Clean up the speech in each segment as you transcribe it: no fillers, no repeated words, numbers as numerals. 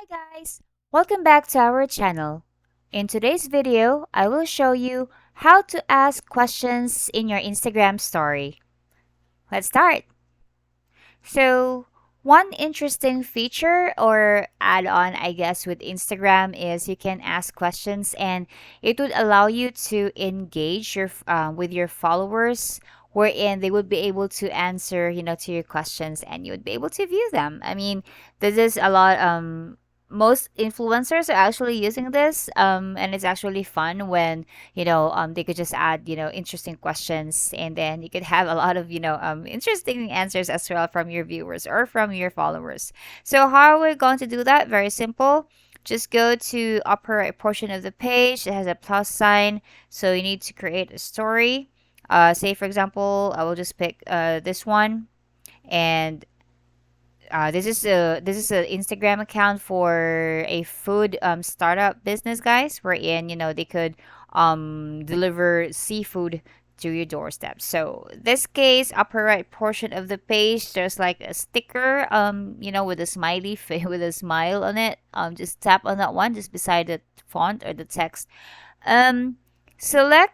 Hi guys! Welcome back to our channel. In today's video, I will show you how to ask questions in your Instagram story. Let's start! So, one interesting feature or add-on, I guess, with Instagram is you can ask questions and it would allow you to engage with your followers wherein they would be able to answer, to your questions and you would be able to view them. I mean, this is a lot most influencers are actually using this and it's actually fun when they could just add interesting questions and then you could have a lot of interesting answers as well from your viewers or from your followers. So how are we going to do that? Very simple. Just go to upper right portion of the page. It has a plus sign, so you need to create a story. Say for example, I will just pick this one, and this is a Instagram account for a food startup business, guys, wherein they could deliver seafood to your doorstep. So this case, upper right portion of the page, there's like a sticker with a smiley face with a smile on it. Just tap on that one just beside the font or the text. Um Select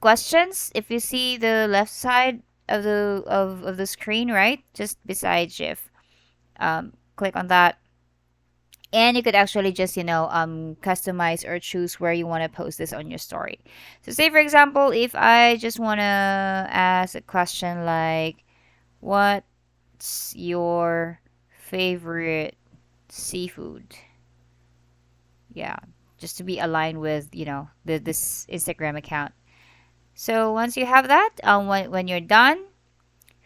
questions if you see the left side of the screen, right? Just beside GIF. Click on that, and you could actually just customize or choose where you want to post this on your story. So say for example, if I just want to ask a question like, what's your favorite seafood? Yeah, just to be aligned with this Instagram account. So once you have that, when you're done,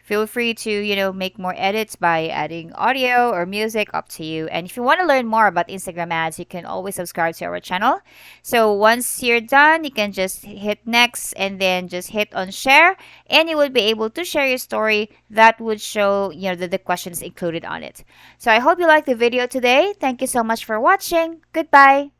feel free to, make more edits by adding audio or music, up to you. And if you want to learn more about Instagram ads, you can always subscribe to our channel. So once you're done, you can just hit next and then just hit on share, and you will be able to share your story that would show, the questions included on it. So I hope you liked the video today. Thank you so much for watching. Goodbye.